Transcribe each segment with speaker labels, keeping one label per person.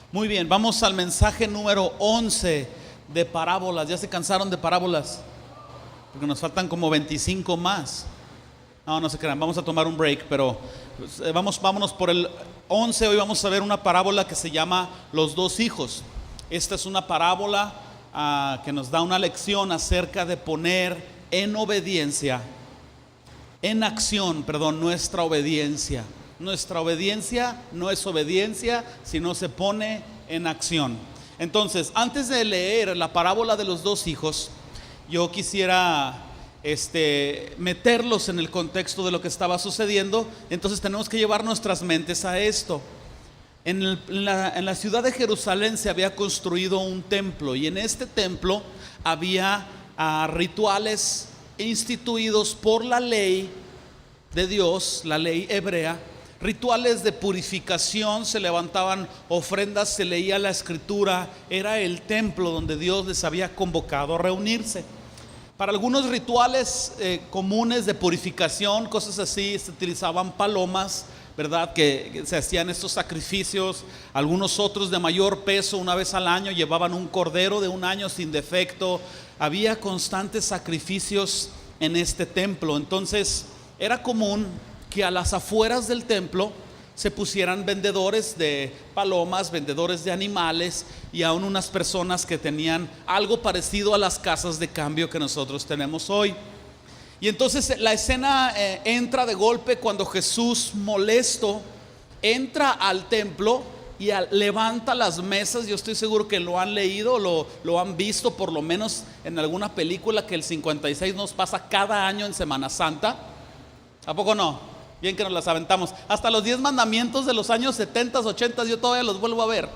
Speaker 1: Muy bien, vamos al mensaje número 11 de parábolas. ¿Ya se cansaron de parábolas? Porque nos faltan como 25 más. No se crean, vamos a tomar un break, pero vámonos por el 11. Hoy vamos a ver una parábola que se llama Los dos hijos. Esta es una parábola que nos da una lección acerca de poner en acción, nuestra obediencia. Nuestra obediencia no es obediencia si no se pone en acción. Entonces, antes de leer la parábola de los dos hijos, yo quisiera meterlos en el contexto de lo que estaba sucediendo. Entonces tenemos que llevar nuestras mentes a esto. En la ciudad de Jerusalén se había construido un templo, y en este templo había rituales instituidos por la ley de Dios, la ley hebrea. Rituales de purificación, se levantaban ofrendas, se leía la escritura. Era el templo donde Dios les había convocado a reunirse. Para algunos rituales comunes de purificación, cosas así, se utilizaban palomas, ¿verdad? Que se hacían estos sacrificios. Algunos otros de mayor peso, una vez al año, llevaban un cordero de un año sin defecto. Había constantes sacrificios en este templo. Entonces era común que a las afueras del templo se pusieran vendedores de palomas, vendedores de animales, y aún unas personas que tenían algo parecido a las casas de cambio que nosotros tenemos hoy. Y entonces la escena entra de golpe cuando Jesús, molesto, entra al templo y levanta las mesas. Yo estoy seguro que lo han leído, lo han visto por lo menos en alguna película que el 56 nos pasa cada año en Semana Santa. ¿A poco no? Bien que nos las aventamos. Hasta los 10 mandamientos de los años 70, 80 yo todavía los vuelvo a ver.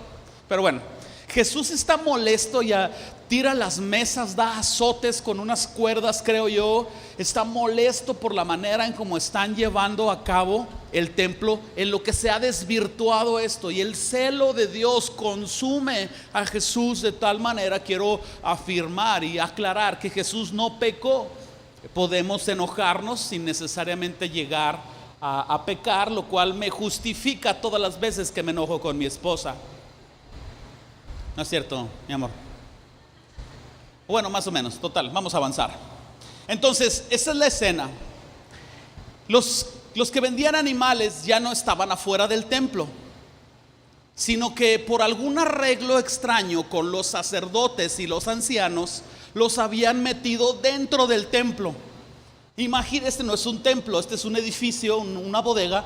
Speaker 1: Pero bueno, Jesús está molesto, ya tira las mesas, da azotes con unas cuerdas, creo yo. Está molesto por la manera en cómo están llevando a cabo el templo, en lo que se ha desvirtuado esto. Y el celo de Dios consume a Jesús de tal manera, quiero afirmar y aclarar que Jesús no pecó. Podemos enojarnos sin necesariamente llegar a pecar, lo cual me justifica todas las veces que me enojo con mi esposa. ¿No es cierto, mi amor? Bueno, más o menos, total, vamos a avanzar. Entonces, esa es la escena. Los que vendían animales ya no estaban afuera del templo, sino que por algún arreglo extraño con los sacerdotes y los ancianos, los habían metido dentro del templo. Imagínense, este no es un templo, este es un edificio, una bodega.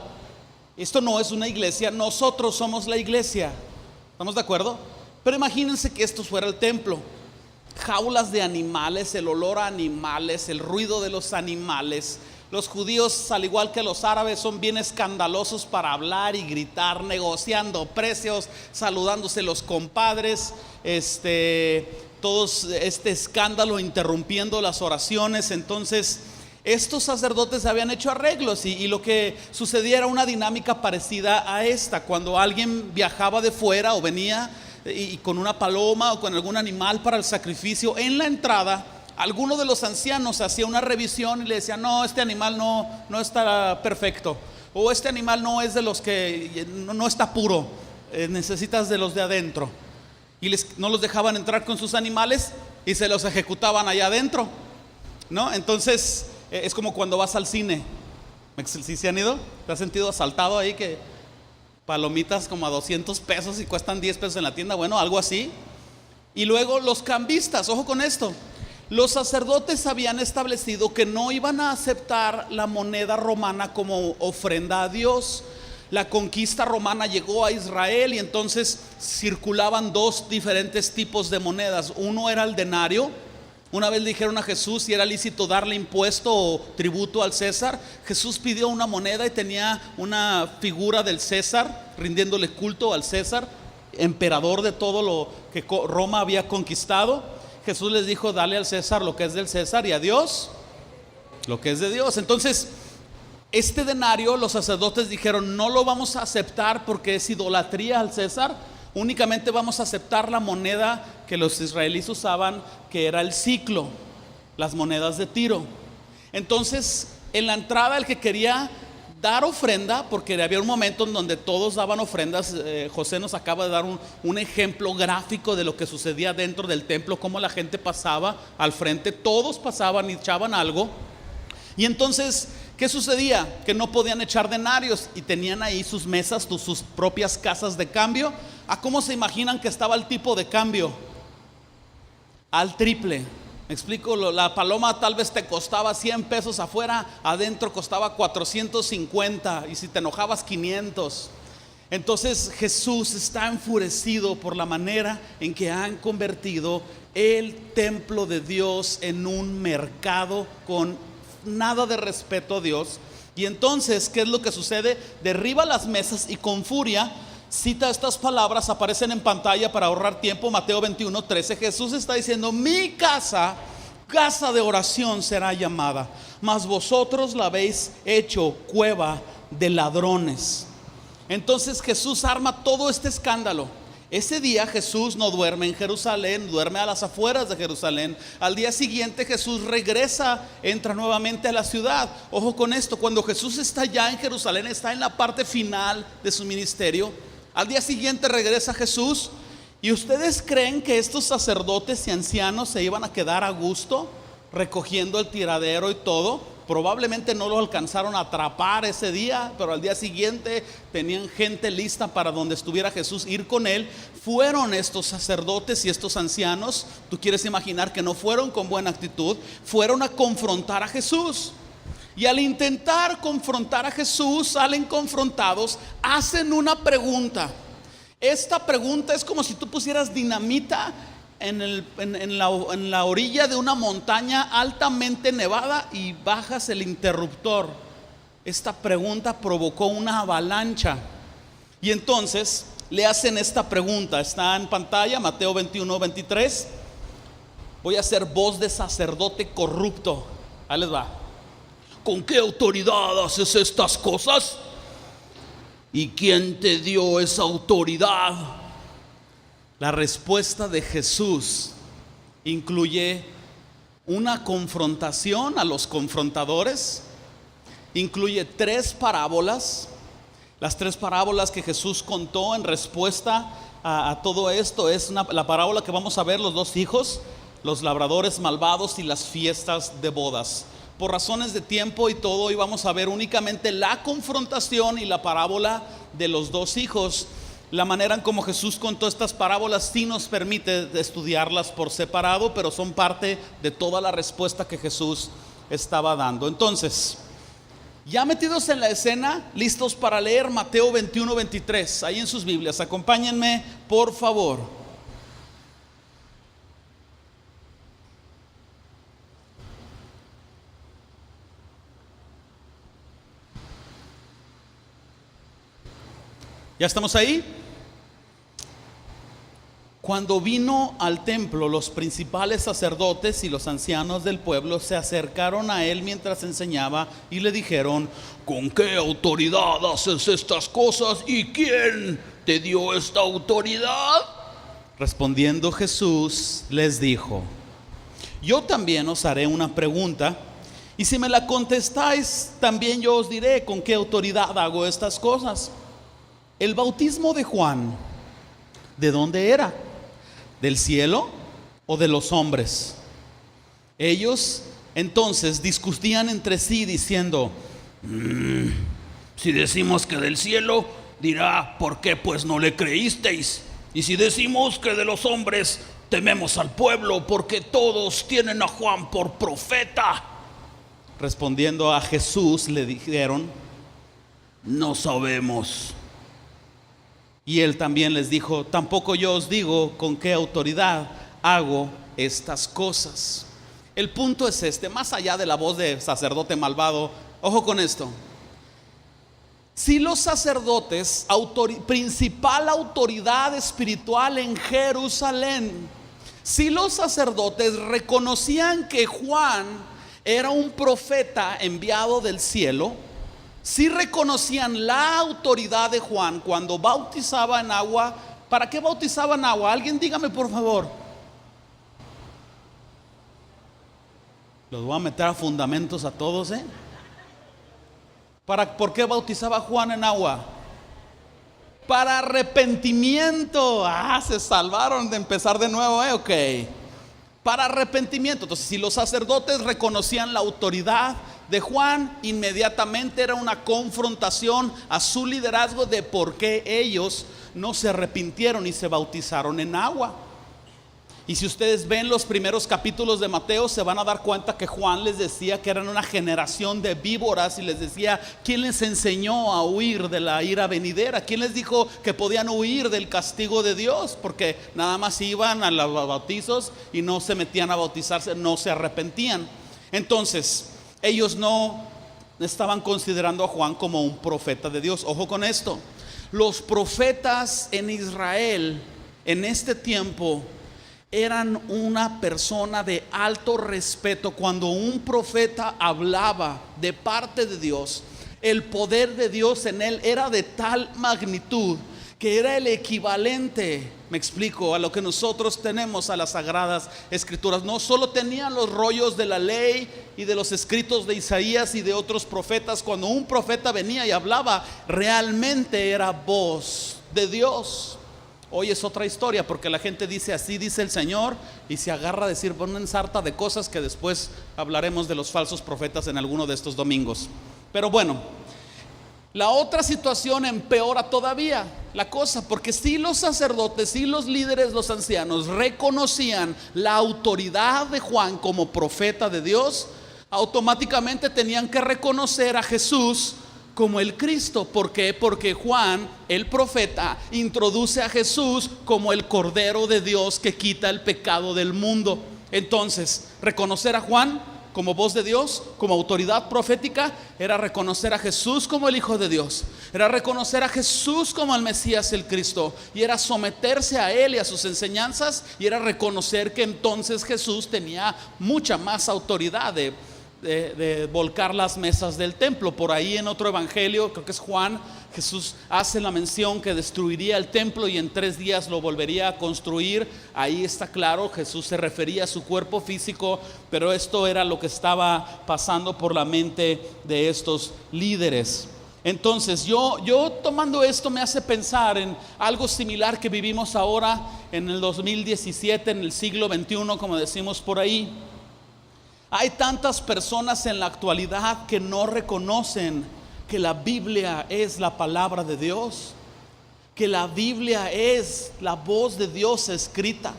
Speaker 1: Esto no es una iglesia, nosotros somos la iglesia. ¿Estamos de acuerdo? Pero imagínense que esto fuera el templo. Jaulas de animales, el olor a animales, el ruido de los animales. Los judíos, al igual que los árabes, son bien escandalosos para hablar y gritar, negociando precios, saludándose los compadres, todos este escándalo, interrumpiendo las oraciones. Entonces estos sacerdotes habían hecho arreglos, y lo que sucedía era una dinámica parecida a esta. Cuando alguien viajaba de fuera o venía y con una paloma o con algún animal para el sacrificio, en la entrada alguno de los ancianos hacía una revisión y le decía: no, este animal no está perfecto, o este animal no es de los que no está puro, necesitas de los de adentro. Y no los dejaban entrar con sus animales y se los ejecutaban allá adentro, ¿no? Entonces es como cuando vas al cine. ¿Sí se han ido? ¿Te has sentido asaltado ahí, que palomitas como a 200 pesos y cuestan 10 pesos en la tienda? Bueno, algo así. Y luego los cambistas, ojo con esto. Los sacerdotes habían establecido que no iban a aceptar la moneda romana como ofrenda a Dios. La conquista romana llegó a Israel, y entonces circulaban dos diferentes tipos de monedas. Uno era el denario. Una vez le dijeron a Jesús si era lícito darle impuesto o tributo al César. Jesús pidió una moneda y tenía una figura del César, rindiéndole culto al César, emperador de todo lo que Roma había conquistado. Jesús les dijo: dale al César lo que es del César, y a Dios lo que es de Dios. Entonces este denario, los sacerdotes dijeron: no lo vamos a aceptar porque es idolatría al César. Únicamente vamos a aceptar la moneda que los israelíes usaban, que era el siclo, las monedas de Tiro. Entonces en la entrada, el que quería dar ofrenda, porque había un momento en donde todos daban ofrendas. José nos acaba de dar un ejemplo gráfico de lo que sucedía dentro del templo, cómo la gente pasaba al frente, todos pasaban y echaban algo. Y entonces, ¿qué sucedía? Que no podían echar denarios y tenían ahí sus mesas, sus propias casas de cambio. ¿A cómo se imaginan que estaba el tipo de cambio? Al triple. Me explico, la paloma tal vez te costaba 100 pesos afuera, adentro costaba 450, y si te enojabas 500. Entonces Jesús está enfurecido por la manera en que han convertido el templo de Dios en un mercado con nada de respeto a Dios. Y entonces, ¿qué es lo que sucede? Derriba las mesas y con furia cita estas palabras, aparecen en pantalla para ahorrar tiempo. Mateo 21:13. Jesús está diciendo: mi casa, casa de oración será llamada, mas vosotros la habéis hecho cueva de ladrones. Entonces Jesús arma todo este escándalo. Ese día Jesús no duerme en Jerusalén, duerme a las afueras de Jerusalén. Al día siguiente Jesús regresa, entra nuevamente a la ciudad. Ojo con esto, cuando Jesús está ya en Jerusalén, está en la parte final de su ministerio. Al día siguiente regresa Jesús. ¿Y ustedes creen que estos sacerdotes y ancianos se iban a quedar a gusto recogiendo el tiradero y todo? Probablemente no lo alcanzaron a atrapar ese día, pero al día siguiente tenían gente lista para donde estuviera Jesús, ir con él. Fueron estos sacerdotes y estos ancianos, tú quieres imaginar que no fueron con buena actitud, fueron a confrontar a Jesús. Y al intentar confrontar a Jesús, salen confrontados, hacen una pregunta. Esta pregunta es como si tú pusieras dinamita en la orilla de una montaña altamente nevada y bajas el interruptor. Esta pregunta provocó una avalancha. Y entonces le hacen esta pregunta. Está en pantalla, Mateo 21:23. Voy a hacer voz de sacerdote corrupto. Ahí les va. ¿Con qué autoridad haces estas cosas? ¿Y quién te dio esa autoridad? La respuesta de Jesús incluye una confrontación a los confrontadores, incluye 3 parábolas. Las 3 parábolas que Jesús contó en respuesta a todo esto es la parábola que vamos a ver, los 2 hijos, los labradores malvados y las fiestas de bodas. Por razones de tiempo y todo, hoy vamos a ver únicamente la confrontación y la parábola de los 2 hijos. La manera en como Jesús contó estas parábolas sí nos permite estudiarlas por separado, pero son parte de toda la respuesta que Jesús estaba dando. Entonces, ya metidos en la escena, listos para leer Mateo 21:23, ahí en sus Biblias, acompáñenme por favor. ¿Ya estamos ahí? Cuando vino al templo, los principales sacerdotes y los ancianos del pueblo se acercaron a él mientras enseñaba y le dijeron: ¿con qué autoridad haces estas cosas? ¿Y quién te dio esta autoridad? Respondiendo Jesús les dijo: yo también os haré una pregunta, y si me la contestáis, también yo os diré con qué autoridad hago estas cosas. El bautismo de Juan, ¿de dónde era? ¿Del cielo o de los hombres? Ellos entonces discutían entre sí diciendo: si decimos que del cielo, dirá: ¿por qué pues no le creísteis? Y si decimos que de los hombres, tememos al pueblo, porque todos tienen a Juan por profeta. Respondiendo a Jesús le dijeron: no sabemos. Y él también les dijo: tampoco yo os digo con qué autoridad hago estas cosas. El punto es este, más allá de la voz de sacerdote malvado, ojo con esto. Si los sacerdotes, principal autoridad espiritual en Jerusalén, si los sacerdotes reconocían que Juan era un profeta enviado del cielo, si reconocían la autoridad de Juan cuando bautizaba en agua. ¿Para qué bautizaba en agua? Alguien dígame por favor. Los voy a meter a fundamentos a todos, ¿Por qué bautizaba Juan en agua? Para arrepentimiento. Se salvaron de empezar de nuevo, ok. Para arrepentimiento. Entonces, si los sacerdotes reconocían la autoridad de Juan, inmediatamente era una confrontación a su liderazgo de por qué ellos no se arrepintieron y se bautizaron en agua. Y si ustedes ven los primeros capítulos de Mateo, se van a dar cuenta que Juan les decía que eran una generación de víboras, y les decía: ¿quién les enseñó a huir de la ira venidera? ¿Quién les dijo que podían huir del castigo de Dios? Porque nada más iban a los bautizos y no se metían a bautizarse, no se arrepentían. Entonces, ellos no estaban considerando a Juan como un profeta de Dios. Ojo con esto: los profetas en Israel en este tiempo eran una persona de alto respeto. Cuando un profeta hablaba de parte de Dios, el poder de Dios en él era de tal magnitud que era el equivalente, me explico, a lo que nosotros tenemos, a las sagradas escrituras. No solo tenían los rollos de la ley y de los escritos de Isaías y de otros profetas. Cuando un profeta venía y hablaba, realmente era voz de Dios. Hoy es otra historia, porque la gente dice: así dice el Señor, y se agarra a decir una ensarta de cosas que después hablaremos de los falsos profetas en alguno de estos domingos. Pero bueno, la otra situación empeora todavía la cosa, porque si los sacerdotes y los líderes, los ancianos, reconocían la autoridad de Juan como profeta de Dios, automáticamente tenían que reconocer a Jesús como el Cristo. ¿Por qué? Porque Juan, el profeta, introduce a Jesús como el Cordero de Dios que quita el pecado del mundo. Entonces, reconocer a Juan como voz de Dios, como autoridad profética, era reconocer a Jesús como el Hijo de Dios, era reconocer a Jesús como el Mesías, el Cristo, y era someterse a Él y a sus enseñanzas, y era reconocer que entonces Jesús tenía mucha más autoridad de volcar las mesas del templo. Por ahí en otro evangelio, creo que es Juan, Jesús hace la mención que destruiría el templo y en 3 días lo volvería a construir. Ahí está claro, Jesús se refería a su cuerpo físico, pero esto era lo que estaba pasando por la mente de estos líderes. Entonces yo tomando esto me hace pensar en algo similar que vivimos ahora en el 2017, en el siglo XXI, como decimos por ahí. Hay tantas personas en la actualidad que no reconocen que la Biblia es la palabra de Dios, que la Biblia es la voz de Dios escrita.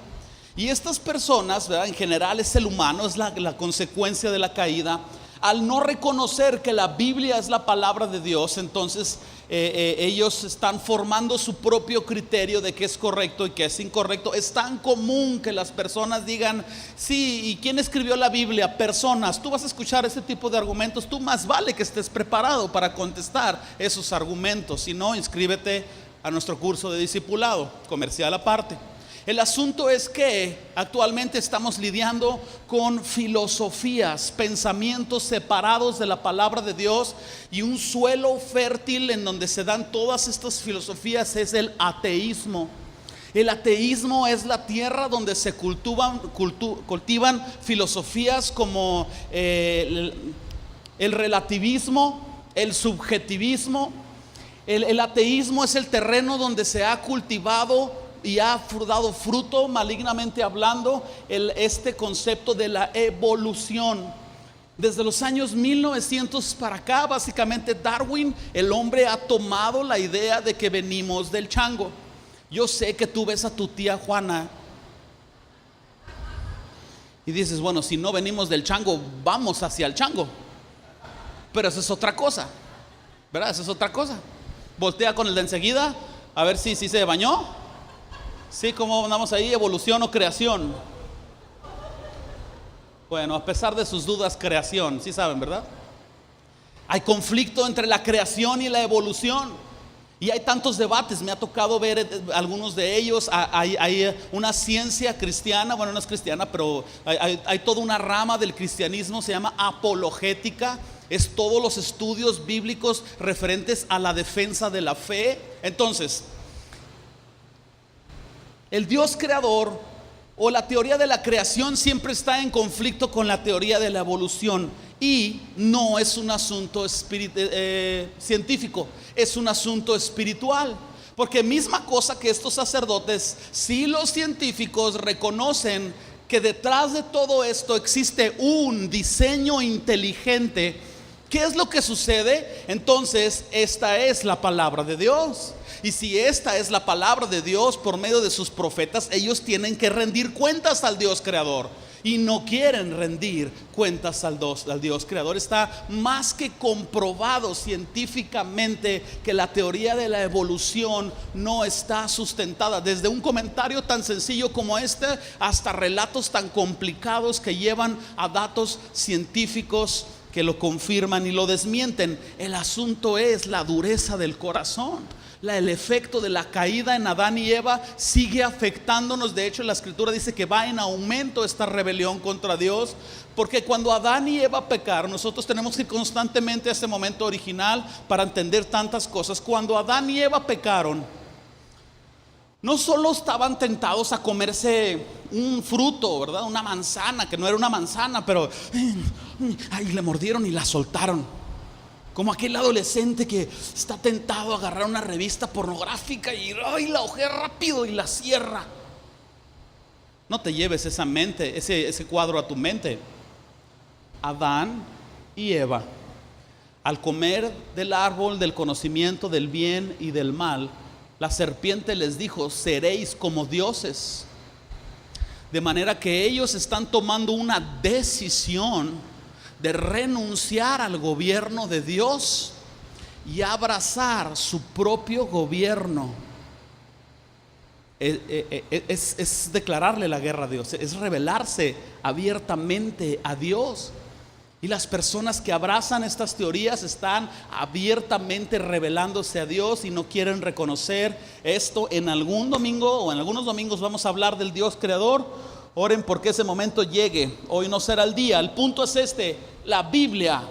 Speaker 1: Y estas personas, ¿verdad?, en general es el humano, es la consecuencia de la caída. Al no reconocer que la Biblia es la palabra de Dios, entonces ellos están formando su propio criterio de qué es correcto y qué es incorrecto. Es tan común que las personas digan: sí, ¿y quién escribió la Biblia? Personas. Tú vas a escuchar ese tipo de argumentos. Tú más vale que estés preparado para contestar esos argumentos. Si no, inscríbete a nuestro curso de discipulado, comercial aparte. El asunto es que actualmente estamos lidiando con filosofías, pensamientos separados de la palabra de Dios, y un suelo fértil en donde se dan todas estas filosofías es el ateísmo. El ateísmo es la tierra donde se cultivan filosofías como el relativismo, el subjetivismo. El ateísmo es el terreno donde se ha cultivado y ha dado fruto, malignamente hablando, este concepto de la evolución. Desde los años 1900 para acá, básicamente Darwin, el hombre ha tomado la idea de que venimos del chango. Yo sé que tú ves a tu tía Juana y dices: bueno, si no venimos del chango, vamos hacia el chango. Pero eso es otra cosa, ¿verdad? Eso es otra cosa. Voltea con el de enseguida a ver si se bañó. Sí, ¿cómo andamos ahí? ¿Evolución o creación? Bueno, a pesar de sus dudas, creación, sí saben, ¿verdad? Hay conflicto entre la creación y la evolución, y hay tantos debates. Me ha tocado ver algunos de ellos. Hay una ciencia cristiana, bueno, no es cristiana, pero hay toda una rama del cristianismo, se llama apologética. Es todos los estudios bíblicos referentes a la defensa de la fe. Entonces, el Dios creador o la teoría de la creación siempre está en conflicto con la teoría de la evolución. Y no es un asunto científico, es un asunto espiritual. Porque misma cosa que estos sacerdotes, si los científicos reconocen que detrás de todo esto existe un diseño inteligente, ¿qué es lo que sucede? Entonces, esta es la palabra de Dios. Y si esta es la palabra de Dios por medio de sus profetas, ellos tienen que rendir cuentas al Dios creador. Y no quieren rendir cuentas al Dios creador. Está más que comprobado científicamente que la teoría de la evolución no está sustentada. Desde un comentario tan sencillo como este hasta relatos tan complicados que llevan a datos científicos que lo confirman y lo desmienten. El asunto es la dureza del corazón. El efecto de la caída en Adán y Eva sigue afectándonos. De hecho, la escritura dice que va en aumento esta rebelión contra Dios, porque cuando Adán y Eva pecaron, nosotros tenemos que ir constantemente a ese momento original para entender tantas cosas. Cuando Adán y Eva pecaron, no solo estaban tentados a comerse un fruto, ¿verdad? Una manzana, que no era una manzana, pero ahí le mordieron y la soltaron. Como aquel adolescente que está tentado a agarrar una revista pornográfica y la ojea rápido y la cierra. No te lleves esa mente, ese cuadro a tu mente. Adán y Eva, al comer del árbol del conocimiento del bien y del mal, la serpiente les dijo: seréis como dioses. De manera que ellos están tomando una decisión de renunciar al gobierno de Dios y abrazar su propio gobierno. Es declararle la guerra a Dios, es rebelarse abiertamente a Dios. Y las personas que abrazan estas teorías están abiertamente rebelándose a Dios y no quieren reconocer esto. En algún domingo o en algunos domingos vamos a hablar del Dios creador. Oren porque ese momento llegue. Hoy no será el día. El punto es este: la Biblia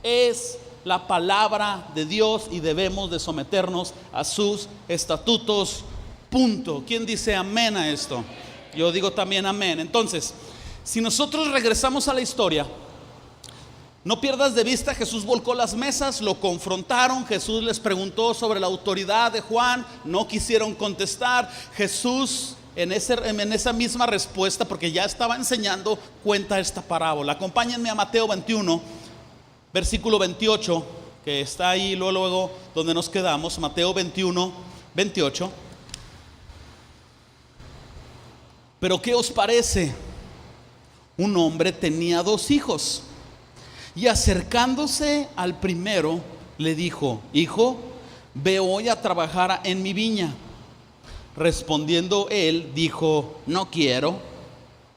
Speaker 1: es la palabra de Dios y debemos de someternos a sus estatutos. Punto. ¿Quién dice amén a esto? Yo digo también amén. Entonces, si nosotros regresamos a la historia, no pierdas de vista, Jesús volcó las mesas, lo confrontaron, Jesús les preguntó sobre la autoridad de Juan, no quisieron contestar. Jesús en esa misma respuesta, porque ya estaba enseñando, cuenta esta parábola. Acompáñenme a Mateo 21, versículo 28, que está ahí luego donde nos quedamos. Mateo 21, 28. Pero ¿qué os parece? Un hombre tenía 2 hijos, y acercándose al primero le dijo: hijo, ve hoy a trabajar en mi viña. Respondiendo él, dijo: no quiero.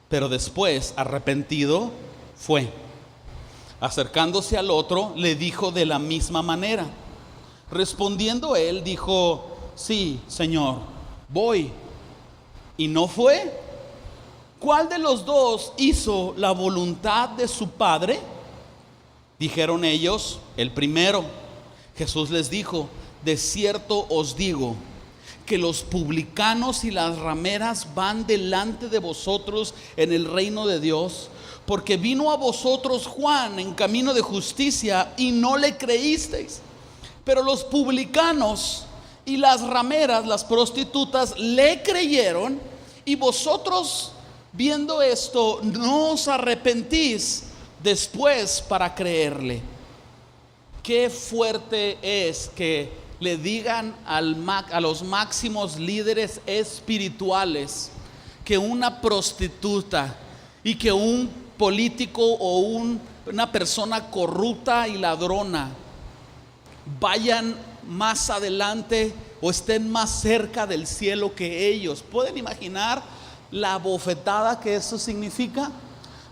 Speaker 1: Pero después, arrepentido, fue. Acercándose al otro, le dijo de la misma manera. Respondiendo él, dijo: sí, Señor, voy. Y no fue. ¿Cuál de los 2 hizo la voluntad de su padre? Dijeron ellos: el primero. Jesús les dijo: de cierto os digo que los publicanos y las rameras van delante de vosotros en el reino de Dios, porque vino a vosotros Juan en camino de justicia y no le creísteis, pero los publicanos y las rameras, las prostitutas, le creyeron, y vosotros, viendo esto, no os arrepentís después para creerle. Qué fuerte es que le digan a los máximos líderes espirituales que una prostituta y que un político o una persona corrupta y ladrona vayan más adelante o estén más cerca del cielo que ellos. ¿Pueden imaginar la bofetada que eso significa?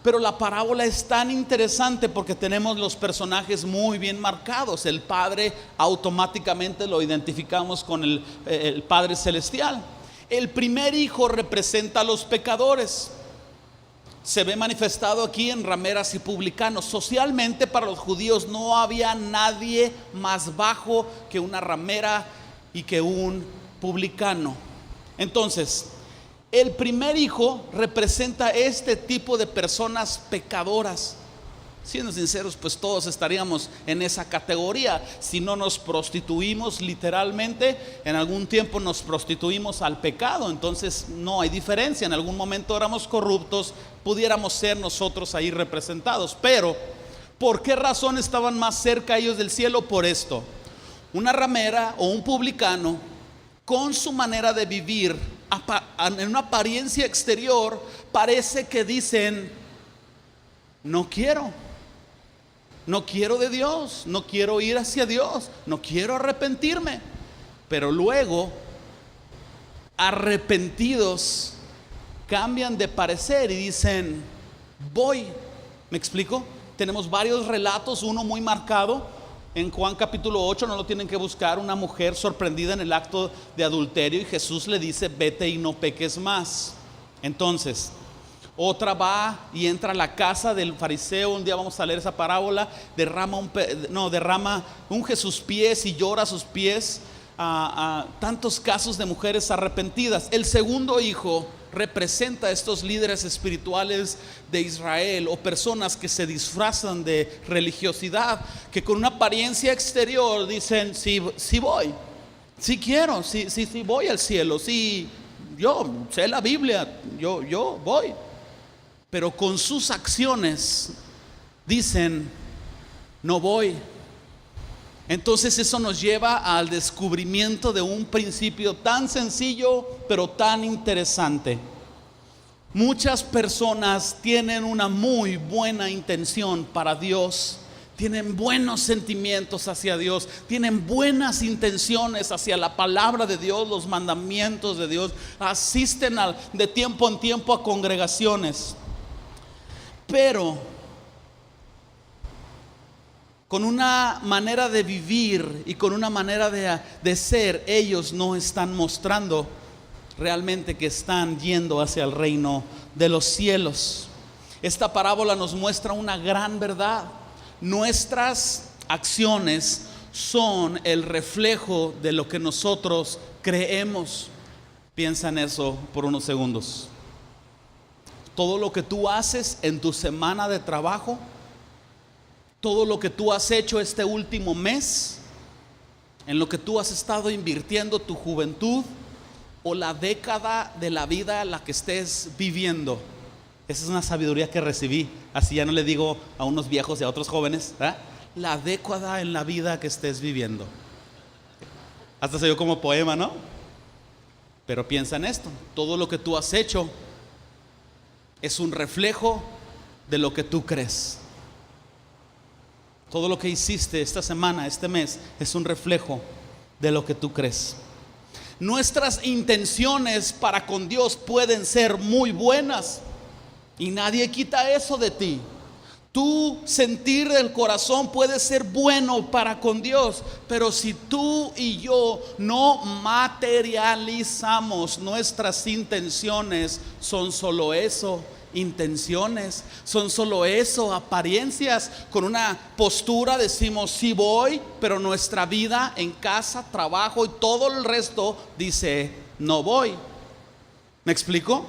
Speaker 1: Pero la parábola es tan interesante porque tenemos los personajes muy bien marcados. El Padre automáticamente lo identificamos con el Padre Celestial. El primer hijo representa a los pecadores. Se ve manifestado aquí en rameras y publicanos. Socialmente, para los judíos no había nadie más bajo que una ramera y que un publicano. Entonces, el primer hijo representa este tipo de personas pecadoras. Siendo sinceros, pues todos estaríamos en esa categoría. Si no nos prostituimos literalmente, en algún tiempo nos prostituimos al pecado. Entonces no hay diferencia. En algún momento éramos corruptos, pudiéramos ser nosotros ahí representados. Pero ¿por qué razón estaban más cerca ellos del cielo? Por esto: una ramera o un publicano, con su manera de vivir, en una apariencia exterior, parece que dicen: no quiero de Dios, no quiero ir hacia Dios, no quiero arrepentirme. Pero luego, arrepentidos, cambian de parecer y dicen: voy. ¿Me explico? Tenemos varios relatos, uno muy marcado en Juan capítulo 8, no lo tienen que buscar, una mujer sorprendida en el acto de adulterio y Jesús le dice: vete y no peques más. Entonces, otra va y entra a la casa del fariseo. Un día vamos a leer esa parábola. Derrama unge sus pies y llora a sus pies. Tantos casos de mujeres arrepentidas. El segundo hijo representa a estos líderes espirituales de Israel, o personas que se disfrazan de religiosidad, que con una apariencia exterior dicen: sí voy, sí quiero, sí voy al cielo, sí, yo sé la Biblia, yo voy. Pero con sus acciones dicen: no voy. Entonces eso nos lleva al descubrimiento de un principio tan sencillo pero tan interesante. Muchas personas tienen una muy buena intención para Dios, tienen buenos sentimientos hacia Dios, tienen buenas intenciones hacia la palabra de Dios, los mandamientos de Dios, asisten de tiempo en tiempo a congregaciones, pero con una manera de vivir y con una manera de ser, ellos no están mostrando realmente que están yendo hacia el reino de los cielos. Esta parábola nos muestra una gran verdad: nuestras acciones son el reflejo de lo que nosotros creemos. Piensa en eso por unos segundos. Todo lo que tú haces en tu semana de trabajo, todo lo que tú has hecho este último mes, en lo que tú has estado invirtiendo tu juventud o la década de la vida en la que estés viviendo. Esa es una sabiduría que recibí. Así ya no le digo a unos viejos y a otros jóvenes, ¿eh? La década en la vida que estés viviendo. Hasta se oyó como poema, ¿no? Pero piensa en esto: todo lo que tú has hecho es un reflejo de lo que tú crees. Todo lo que hiciste esta semana, este mes, es un reflejo de lo que tú crees. Nuestras intenciones para con Dios pueden ser muy buenas y nadie quita eso de ti. Tu sentir del corazón puede ser bueno para con Dios, pero si tú y yo no materializamos nuestras intenciones, son solo eso, intenciones, son solo eso, apariencias. Con una postura decimos sí voy, pero nuestra vida en casa, trabajo y todo el resto dice no voy. ¿Me explico?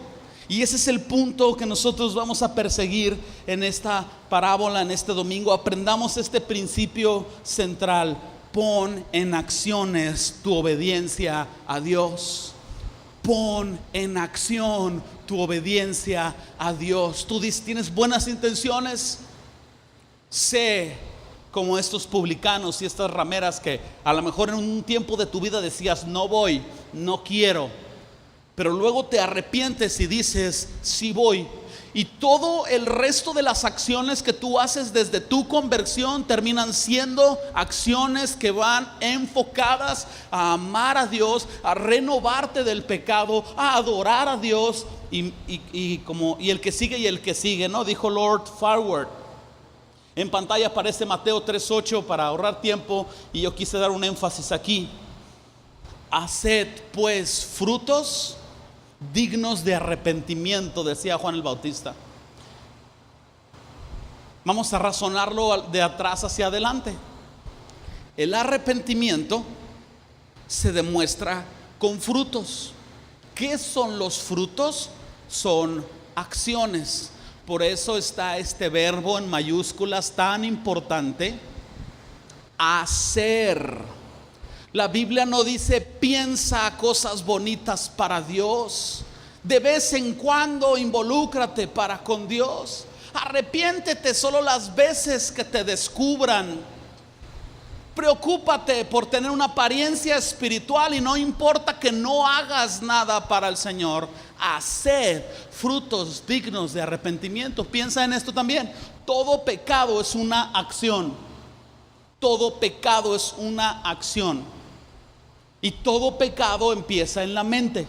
Speaker 1: Y ese es el punto que nosotros vamos a perseguir en esta parábola, en este domingo. Aprendamos este principio central: pon en acciones tu obediencia a Dios. Pon en acción tu obediencia a Dios. Tú tienes buenas intenciones. Sé como estos publicanos y estas rameras que a lo mejor en un tiempo de tu vida decías no voy, no quiero, pero luego te arrepientes y dices sí voy. Y todo el resto de las acciones que tú haces desde tu conversión terminan siendo acciones que van enfocadas a amar a Dios, a renovarte del pecado, a adorar a Dios. Y el que sigue, ¿no? Dijo Lord Farward. En pantalla aparece Mateo 3:8 para ahorrar tiempo, y yo quise dar un énfasis aquí. Haced pues frutos dignos de arrepentimiento, decía Juan el Bautista. Vamos a razonarlo de atrás hacia adelante. El arrepentimiento se demuestra con frutos. ¿Qué son los frutos? Son acciones. Por eso está este verbo en mayúsculas tan importante, hacer. La Biblia no dice piensa cosas bonitas para Dios. De vez en cuando involúcrate para con Dios. Arrepiéntete solo las veces que te descubran. Preocúpate por tener una apariencia espiritual y no importa que no hagas nada para el Señor. Haced frutos dignos de arrepentimiento. Piensa en esto también. Todo pecado es una acción. Todo pecado es una acción. Y todo pecado empieza en la mente.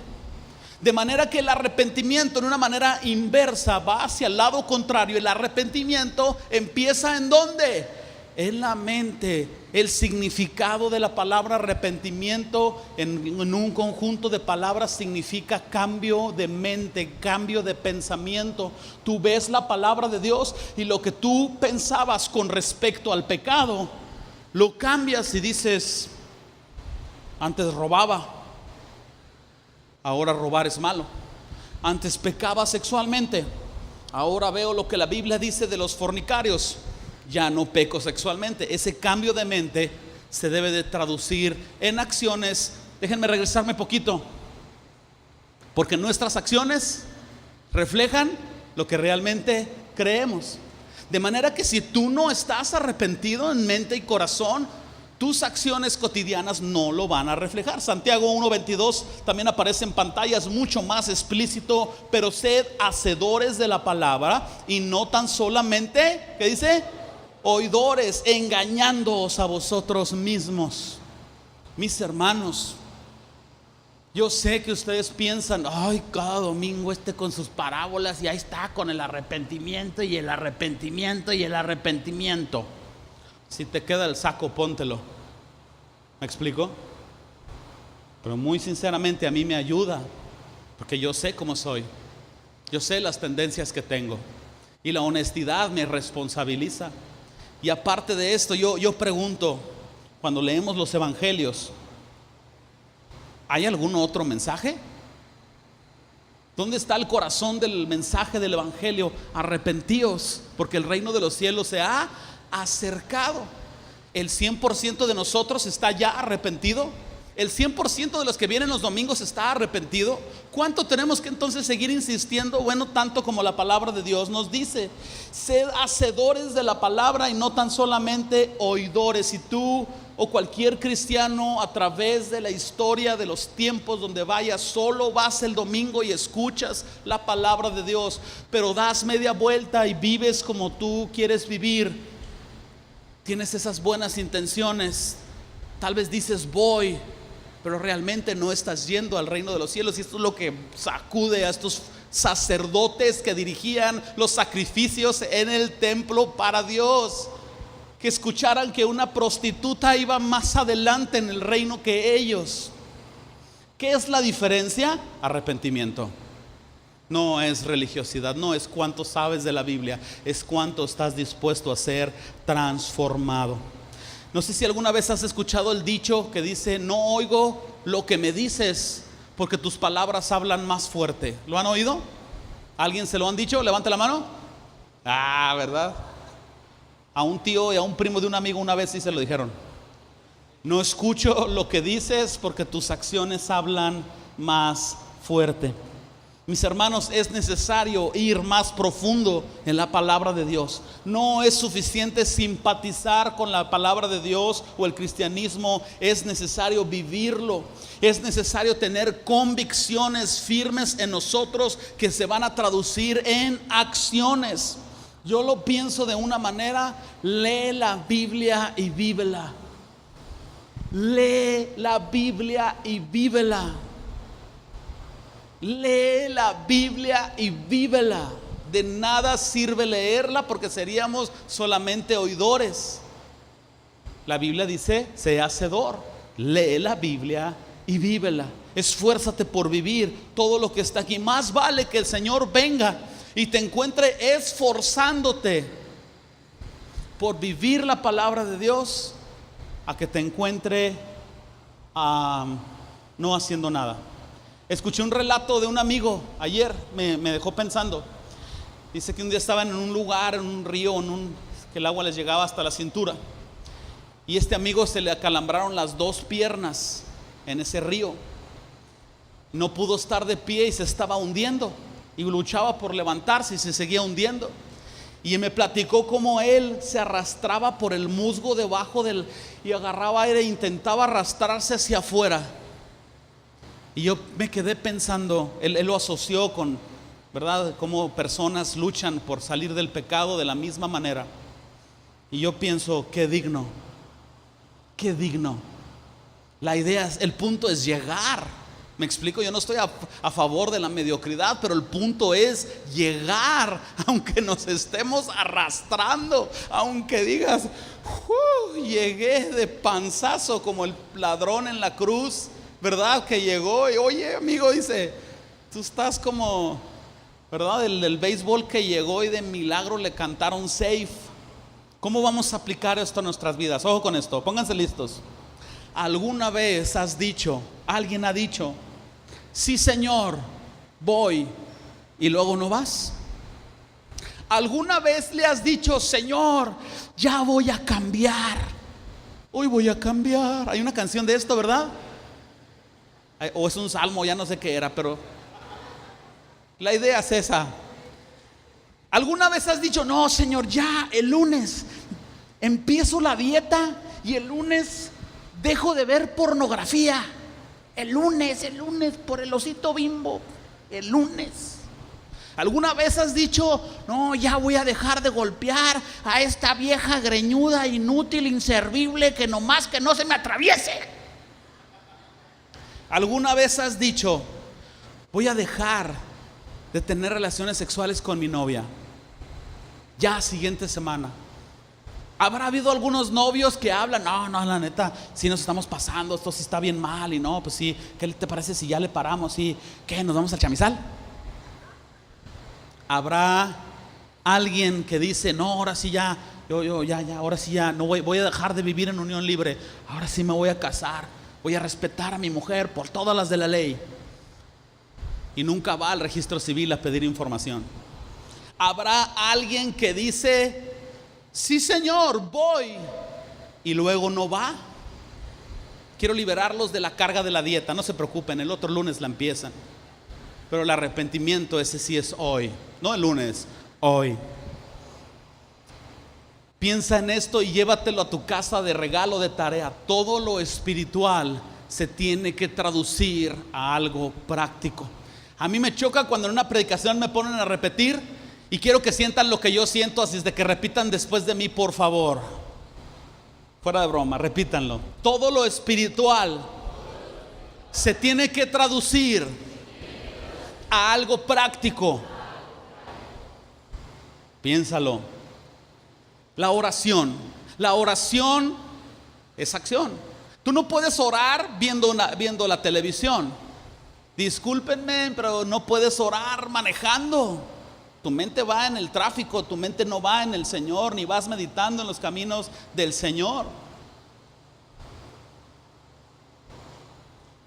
Speaker 1: De manera que el arrepentimiento, en una manera inversa, va hacia el lado contrario. El arrepentimiento empieza ¿en dónde? En la mente. El significado de la palabra arrepentimiento en un conjunto de palabras significa cambio de mente, cambio de pensamiento. Tú ves la palabra de Dios y lo que tú pensabas con respecto al pecado, lo cambias y dices: antes robaba, ahora robar es malo. Antes pecaba sexualmente, ahora veo lo que la Biblia dice de los fornicarios, ya no peco sexualmente. Ese cambio de mente se debe de traducir en acciones. Déjenme regresarme poquito, porque nuestras acciones reflejan lo que realmente creemos. De manera que si tú no estás arrepentido en mente y corazón, tus acciones cotidianas no lo van a reflejar. Santiago 1:22 también aparece en pantallas, mucho más explícito. Pero sed hacedores de la palabra y no tan solamente, ¿qué dice? Oidores, engañándoos a vosotros mismos. Mis hermanos, yo sé que ustedes piensan: ay, cada domingo con sus parábolas, y ahí está con el arrepentimiento y el arrepentimiento y el arrepentimiento. Si te queda el saco, póntelo. ¿Me explico? Pero muy sinceramente a mí me ayuda, porque yo sé cómo soy. Yo sé las tendencias que tengo, y la honestidad me responsabiliza. Y aparte de esto, yo pregunto, cuando leemos los evangelios, ¿hay algún otro mensaje? ¿Dónde está el corazón del mensaje del evangelio? Arrepentíos, porque el reino de los cielos se ha acercado. El 100% de nosotros está ya arrepentido. El 100% de los que vienen los domingos está arrepentido. ¿Cuánto tenemos que entonces seguir insistiendo? Bueno, tanto como la palabra de Dios nos dice: sed hacedores de la palabra y no tan solamente oidores. Si tú o cualquier cristiano a través de la historia de los tiempos, donde vayas, solo vas el domingo y escuchas la palabra de Dios, pero das media vuelta y vives como tú quieres vivir, tienes esas buenas intenciones, tal vez dices voy, pero realmente no estás yendo al reino de los cielos. Y esto es lo que sacude a estos sacerdotes que dirigían los sacrificios en el templo para Dios, que escucharan que una prostituta iba más adelante en el reino que ellos. ¿Qué es la diferencia? Arrepentimiento. No es religiosidad, no es cuánto sabes de la Biblia, es cuánto estás dispuesto a ser transformado. No sé si alguna vez has escuchado el dicho que dice: no oigo lo que me dices, porque tus palabras hablan más fuerte. ¿Lo han oído? ¿Alguien se lo han dicho? Levante la mano. Ah, ¿verdad? A un tío y a un primo de un amigo una vez sí se lo dijeron: no escucho lo que dices, porque tus acciones hablan más fuerte. Mis hermanos, es necesario ir más profundo en la palabra de Dios. No es suficiente simpatizar con la palabra de Dios o el cristianismo, es necesario vivirlo. Es necesario tener convicciones firmes en nosotros que se van a traducir en acciones. Yo lo pienso de una manera: lee la Biblia y vívela. Lee la Biblia y vívela. Lee la Biblia y vívela. De nada sirve leerla, porque seríamos solamente oidores. La Biblia dice: sé hacedor. Lee la Biblia y vívela. Esfuérzate por vivir todo lo que está aquí. Más vale que el Señor venga y te encuentre esforzándote por vivir la palabra de Dios, a que te encuentre no haciendo nada. Escuché un relato de un amigo ayer, me dejó pensando. Dice que un día estaban en un lugar, en un río, que el agua les llegaba hasta la cintura. Y este amigo se le acalambraron las dos piernas en ese río. No pudo estar de pie y se estaba hundiendo. Y luchaba por levantarse y se seguía hundiendo. Y me platicó cómo él se arrastraba por el musgo debajo y agarraba aire e intentaba arrastrarse hacia afuera. Y yo me quedé pensando, él lo asoció con, ¿verdad?, cómo personas luchan por salir del pecado de la misma manera. Y yo pienso, qué digno, qué digno. El punto es llegar. Me explico, yo no estoy a favor de la mediocridad, pero el punto es llegar, aunque nos estemos arrastrando, aunque digas, llegué de panzazo como el ladrón en la cruz, ¿verdad? Que llegó y oye, amigo, dice, tú estás como, ¿verdad? El del béisbol que llegó y de milagro le cantaron safe. ¿Cómo vamos a aplicar esto a nuestras vidas? Ojo con esto, pónganse listos. ¿Alguna vez alguien ha dicho, sí Señor, voy, y luego no vas? ¿Alguna vez le has dicho, Señor, ya voy a cambiar? Hoy voy a cambiar. Hay una canción de esto, ¿verdad? O es un salmo, ya no sé qué era, pero la idea es esa. ¿Alguna vez has dicho, no Señor, ya el lunes empiezo la dieta y el lunes dejo de ver pornografía? El lunes, por el osito Bimbo, el lunes. ¿Alguna vez has dicho, no, ya voy a dejar de golpear a esta vieja greñuda, inútil, inservible, que nomás que no se me atraviese? ¿Alguna vez has dicho, voy a dejar de tener relaciones sexuales con mi novia? Ya, siguiente semana. Habrá habido algunos novios que hablan, no, la neta, si nos estamos pasando, esto sí está bien mal. Y no, pues sí, ¿qué te parece si ya le paramos? ¿Y qué, nos vamos al chamizal? Habrá alguien que dice, no, ahora sí ya, ahora sí ya, no voy a dejar de vivir en unión libre. Ahora sí me voy a casar, voy a respetar a mi mujer por todas las de la ley. Y nunca va al registro civil a pedir información. Habrá alguien que dice, sí Señor, voy, y luego no va. Quiero liberarlos de la carga de la dieta, no se preocupen, el otro lunes la empiezan. Pero el arrepentimiento, ese sí es hoy, no el lunes, hoy. Piensa en esto y llévatelo a tu casa de regalo, de tarea. Todo lo espiritual se tiene que traducir a algo práctico. A mí me choca cuando en una predicación me ponen a repetir y quiero que sientan lo que yo siento, así es de que repitan después de mí, por favor. Fuera de broma, repítanlo. Todo lo espiritual se tiene que traducir a algo práctico. Piénsalo. La oración es acción. Tú no puedes orar viendo la televisión. Discúlpenme, pero no puedes orar manejando. Tu mente va en el tráfico, tu mente no va en el Señor, ni vas meditando en los caminos del Señor.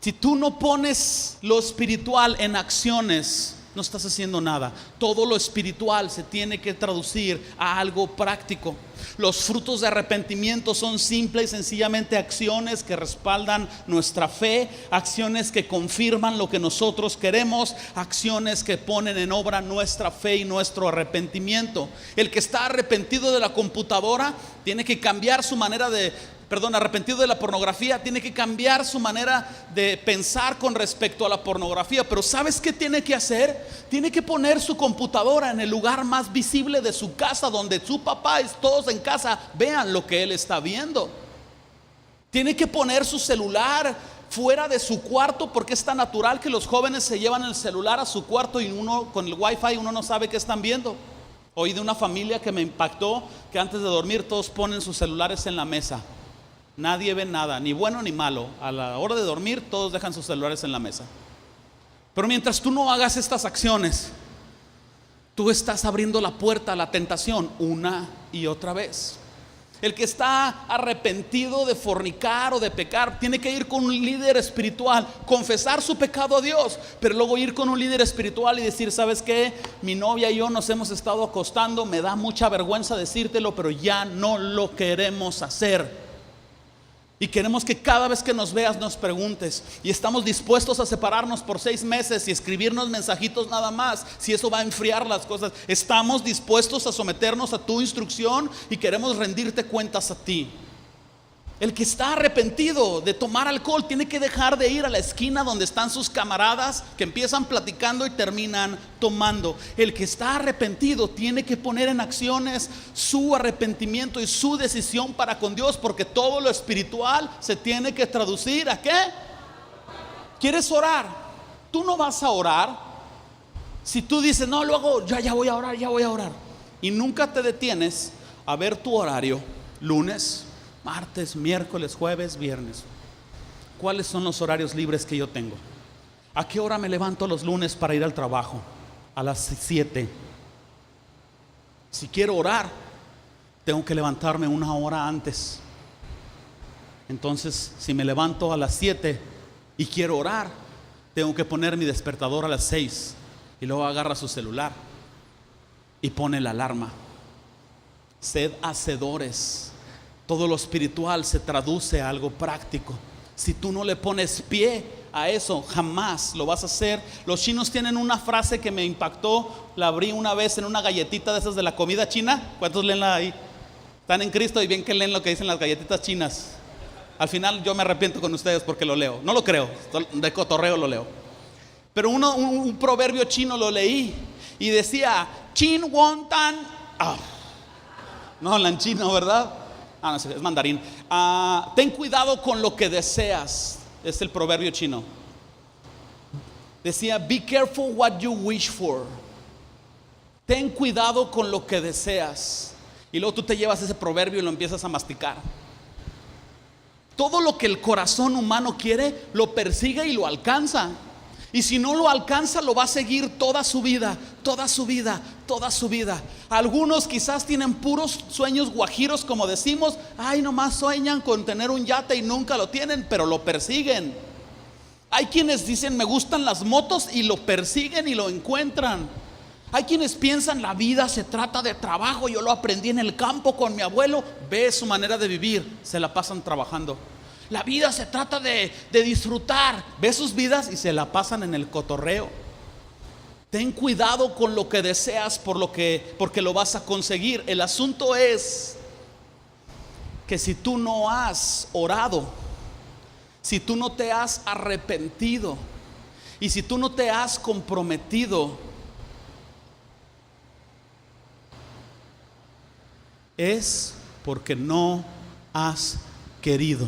Speaker 1: Si tú no pones lo espiritual en acciones, no estás haciendo nada. Todo lo espiritual se tiene que traducir a algo práctico. Los frutos de arrepentimiento son simple y sencillamente acciones que respaldan nuestra fe, acciones que confirman lo que nosotros queremos, acciones que ponen en obra nuestra fe y nuestro arrepentimiento. El que está arrepentido de la computadora tiene que cambiar su manera arrepentido de la pornografía, tiene que cambiar su manera de pensar con respecto a la pornografía. Pero ¿sabes qué tiene que hacer? Tiene que poner su computadora en el lugar más visible de su casa, donde su papá y todos en casa vean lo que él está viendo. Tiene que poner su celular fuera de su cuarto, porque es tan natural que los jóvenes se llevan el celular a su cuarto y uno con el wifi uno no sabe qué están viendo. Oí de una familia que me impactó, que antes de dormir todos ponen sus celulares en la mesa. Nadie ve nada, ni bueno ni malo. A la hora de dormir todos dejan sus celulares en la mesa. Pero mientras tú no hagas estas acciones, tú estás abriendo la puerta a la tentación una y otra vez. El que está arrepentido de fornicar o de pecar tiene que ir con un líder espiritual, confesar su pecado a Dios, pero luego ir con un líder espiritual y decir: ¿sabes qué? Mi novia y yo nos hemos estado acostando, me da mucha vergüenza decírtelo, pero ya no lo queremos hacer. Y queremos que cada vez que nos veas nos preguntes. Y estamos dispuestos a separarnos por 6 meses y escribirnos mensajitos nada más, si eso va a enfriar las cosas. Estamos dispuestos a someternos a tu instrucción y queremos rendirte cuentas a ti. El que está arrepentido de tomar alcohol tiene que dejar de ir a la esquina donde están sus camaradas que empiezan platicando y terminan tomando. El que está arrepentido tiene que poner en acciones su arrepentimiento y su decisión para con Dios, porque todo lo espiritual se tiene que traducir ¿a qué? ¿Quieres orar? Tú no vas a orar si tú dices: no, luego ya voy a orar, y nunca te detienes a ver tu horario: lunes, martes, miércoles, jueves, viernes. ¿Cuáles son los horarios libres que yo tengo? ¿A qué hora me levanto los lunes para ir al trabajo? A las 7. Si quiero orar, tengo que levantarme 1 hora antes. Entonces, si me levanto a las 7 y quiero orar, tengo que poner mi despertador a las 6. Y luego agarra su celular y pone la alarma. Sed hacedores. Todo lo espiritual se traduce a algo práctico. Si tú no le pones pie a eso, jamás lo vas a hacer. Los chinos tienen una frase que me impactó. La abrí una vez en una galletita de esas de la comida china. ¿Cuántos leen ahí? Están en Cristo y bien que leen lo que dicen las galletitas chinas. Al final yo me arrepiento con ustedes porque lo leo. No lo creo, de cotorreo lo leo. Pero un proverbio chino lo leí y decía: Chin won tan. No hablan chino, ¿verdad? No sé, es mandarín. Ten cuidado con lo que deseas. Es el proverbio chino. Decía: be careful what you wish for. Ten cuidado con lo que deseas. Y luego tú te llevas ese proverbio y lo empiezas a masticar. Todo lo que el corazón humano quiere, lo persigue y lo alcanza. Y si no lo alcanza, lo va a seguir toda su vida, toda su vida, toda su vida. Algunos quizás tienen puros sueños guajiros, como decimos. Ay, nomás sueñan con tener un yate y nunca lo tienen, pero lo persiguen. Hay quienes dicen: me gustan las motos, y lo persiguen y lo encuentran. Hay quienes piensan: la vida se trata de trabajo, yo lo aprendí en el campo con mi abuelo. Ve su manera de vivir, se la pasan trabajando. La vida se trata de disfrutar. Ve sus vidas y se la pasan en el cotorreo. Ten cuidado con lo que deseas, porque lo vas a conseguir. El asunto es que si tú no has orado, si tú no te has arrepentido y si tú no te has comprometido, es porque no has querido.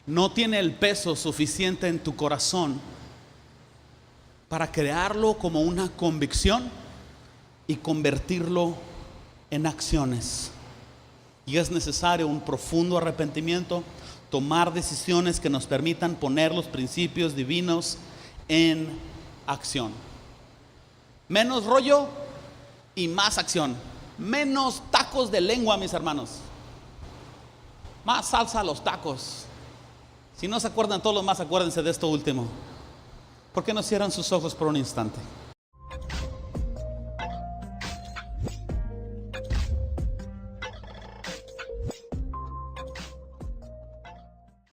Speaker 1: No tiene el peso suficiente en tu corazón para crearlo como una convicción y convertirlo en acciones. Y es necesario un profundo arrepentimiento, tomar decisiones que nos permitan poner los principios divinos en acción. Menos rollo y más acción. Menos tacos de lengua, mis hermanos. Más salsa a los tacos. Si no se acuerdan todos los más, acuérdense de esto último. ¿Por qué no cierran sus ojos por un instante?